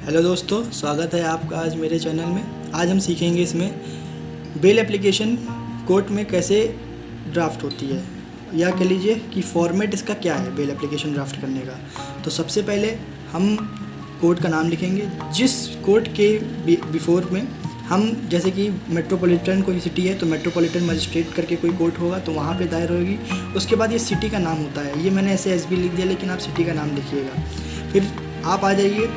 Hello दोस्तों, स्वागत है आपका आज मेरे चैनल में। आज हम सीखेंगे इसमें बेल एप्लीकेशन कोर्ट में कैसे ड्राफ्ट होती है, या कह लीजिए कि फॉर्मेट इसका क्या है बेल एप्लीकेशन ड्राफ्ट करने का। तो सबसे पहले हम कोर्ट का नाम लिखेंगे। जिस कोर्ट के बिफोर में हम, जैसे कि मेट्रोपॉलिटन कोई सिटी है तो मेट्रोपॉलिटन मजिस्ट्रेट करके कोई कोर्ट होगा तो वहाँ पे दायर होगी। उसके बाद ये सिटी का नाम होता है। ये मैंने ऐसे एसबी लिख दिया, लेकिन आप सिटी का नाम लिखिएगा। फिर आप आ जाइए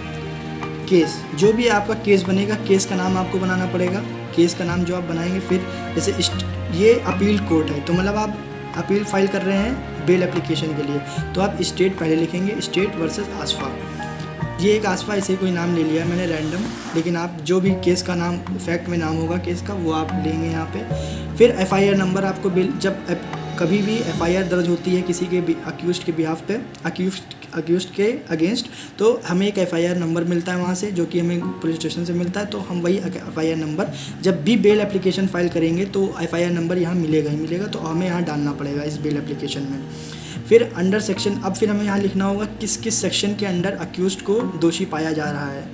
केस, जो भी आपका केस बनेगा केस का नाम आपको बनाना पड़ेगा। केस का नाम जो आप बनाएंगे, फिर जैसे ये अपील कोर्ट है तो मतलब आप अपील फाइल कर रहे हैं बेल एप्लीकेशन के लिए, तो आप स्टेट पहले लिखेंगे, स्टेट वर्सेस आसफा। ये एक आसफा ऐसे कोई नाम ले लिया मैंने रैंडम, लेकिन आप जो भी केस का नाम फैक्ट में नाम होगा केस का वो आप लेंगे यहाँ पे। फिर एफआईआर नंबर आपको जब कभी भी एफआईआर दर्ज होती है किसी के अक्यूज्ड के बिहाफ पे, अक्यूज्ड के अगेंस्ट, तो हमें एक एफआईआर नंबर मिलता है वहाँ से, जो कि हमें पुलिस स्टेशन से मिलता है। तो हम वही एफआईआर नंबर जब भी बेल एप्लीकेशन फाइल करेंगे तो एफआईआर नंबर यहाँ मिलेगा ही मिलेगा, तो हमें यहाँ डालना पड़ेगा इस बेल एप्लीकेशन में। फिर अंडर सेक्शन, अब फिर हमें यहाँ लिखना होगा किस किस सेक्शन के अंडर अक्यूज्ड को दोषी पाया जा रहा है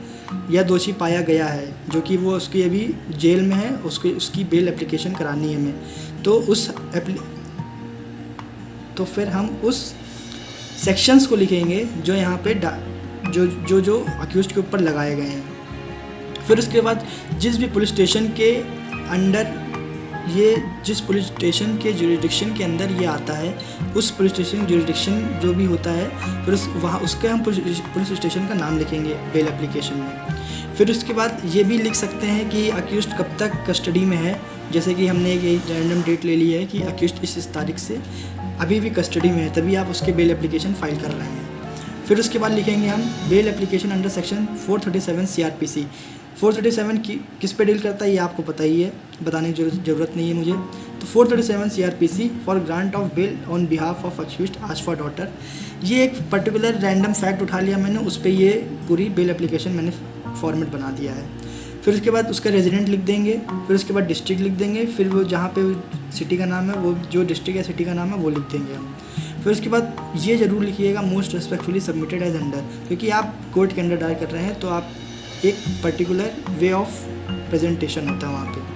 या दोषी पाया गया है, जो कि वो उसकी अभी जेल में है, उसकी बेल एप्लीकेशन करानी है हमें। तो फिर हम उस सेक्शंस को लिखेंगे जो यहाँ पे जो अक्यूज्ड के ऊपर लगाए गए हैं। फिर उसके बाद जिस भी पुलिस स्टेशन के अंडर जिस पुलिस स्टेशन के जुरिडिक्शन के अंदर ये आता है, उस पुलिस स्टेशन जुरिडिक्शन जो भी होता है, फिर उसके हम पुलिस स्टेशन का नाम लिखेंगे बेल एप्लीकेशन में। फिर उसके बाद ये भी लिख सकते हैं कि अक्यूज्ड कब तक कस्टडी में है। जैसे कि हमने एक रैंडम डेट ले ली है कि अक्यूज्ड इस तारीख से अभी भी कस्टडी में है, तभी आप उसके बेल एप्लीकेशन फाइल कर रहे हैं। फिर उसके बाद लिखेंगे हम bail application under section 437 CRPC। 437 किस पे डील करता है ये आपको पता ही है, बताने की ज़रूरत नहीं है मुझे। तो 437 CRPC for grant of bail on behalf of accused Asfa daughter. ये एक पर्टिकुलर रैंडम फैक्ट उठा लिया मैंने, उस पर ये पूरी बेल एप्लीकेशन मैंने फॉर्मेट बना दिया है। फिर उसके बाद उसका रेजिडेंट लिख देंगे, फिर उसके बाद डिस्ट्रिक्ट लिख देंगे, फिर वो जहाँ पे सिटी का नाम है वो जो डिस्ट्रिक्ट या सिटी का नाम है वो लिख देंगे हम। फिर उसके बाद ये ज़रूर लिखिएगा most respectfully submitted as under, क्योंकि आप कोर्ट के अंडर दायर कर रहे हैं तो आप एक पर्टिकुलर वे ऑफ प्रेजेंटेशन होता है वहाँ पे।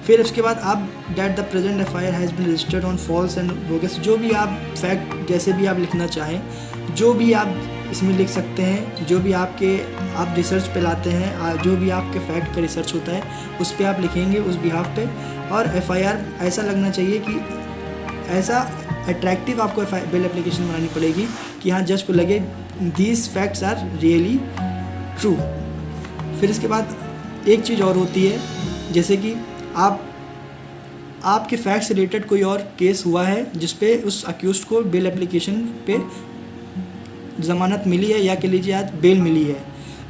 फिर उसके बाद आप that the present FIR has been registered on false and bogus, जो भी आप फैक्ट जैसे भी आप लिखना चाहें, जो भी आप इसमें लिख सकते हैं, जो भी आप रिसर्च पे लाते हैं, जो भी आपके फैक्ट का रिसर्च होता है उस पर आप लिखेंगे उस बिहाफ पे। और एफआईआर ऐसा लगना चाहिए कि ऐसा अट्रैक्टिव आपको बेल एप्लीकेशन बनानी पड़ेगी कि हाँ जज को लगे these facts are really true. फिर इसके बाद एक चीज़ और होती है, जैसे कि आपके फैक्ट से रिलेटेड कोई और केस हुआ है जिस पे उस अक्यूज्ड को बेल एप्लीकेशन पे ज़मानत मिली है या कह लीजिए आज बेल मिली है,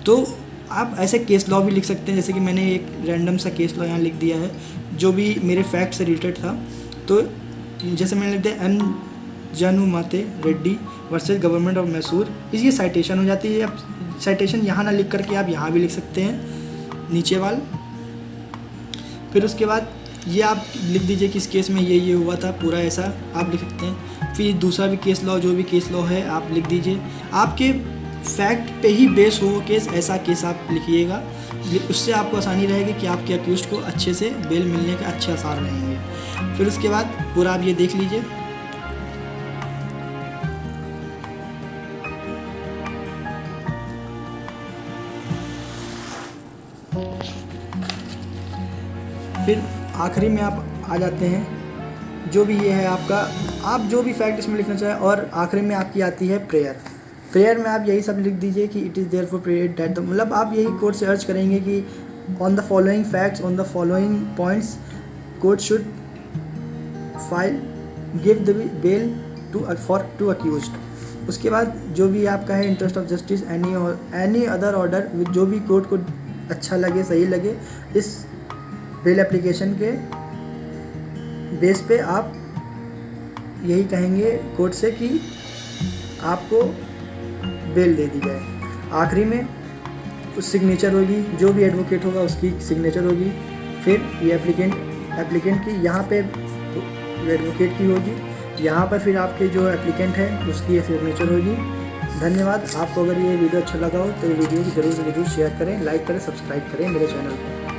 तो आप ऐसे केस लॉ भी लिख सकते हैं। जैसे कि मैंने एक रैंडम सा केस लॉ यहाँ लिख दिया है जो भी मेरे फैक्ट से रिलेटेड था। तो जैसे मैंने लिख दिया M Janumate Reddy versus government of Mysore, इसकी साइटेशन हो जाती है। अब साइटेशन यहाँ ना लिख करके आप यहाँ भी लिख सकते हैं नीचे वाल। फिर उसके बाद ये आप लिख दीजिए कि इस केस में ये हुआ था, पूरा ऐसा आप लिख सकते हैं। फिर दूसरा भी केस लॉ, जो भी केस लॉ है आप लिख दीजिए। आपके फैक्ट पे ही बेस हो वो केस, ऐसा केस आप लिखिएगा, उससे आपको आसानी रहेगी कि आपके अक्यूज्ड को अच्छे से बेल मिलने के अच्छे आसार रहेंगे। फिर उसके बाद पूरा आप ये देख लीजिए। फिर आखिरी में आप आ जाते हैं, जो भी ये है आपका, आप जो भी फैक्ट इसमें लिखना चाहें। और आखिरी में आपकी आती है प्रेयर में आप यही सब लिख दीजिए कि it is there for prayer that the, मतलब आप यही कोर्ट से अर्ज करेंगे कि on the following facts on the following points court should file give the bail to accused. उसके बाद जो भी आपका है interest of justice any other order, जो भी कोर्ट को अच्छा लगे सही लगे, इस बेल एप्लीकेशन के बेस पे आप यही कहेंगे कोर्ट से कि आपको बेल दे दी जाए। आखिरी में उस सिग्नेचर होगी, जो भी एडवोकेट होगा उसकी सिग्नेचर होगी। फिर ये एप्लीकेंट की यहाँ पे एडवोकेट की होगी, यहाँ पर फिर आपके जो एप्लीकेंट है उसकी सिग्नेचर होगी। धन्यवाद। आपको अगर ये वीडियो अच्छा लगा हो तो ये वीडियो को जरूर से जरूर शेयर करें, लाइक करें, सब्सक्राइब करें मेरे चैनल को।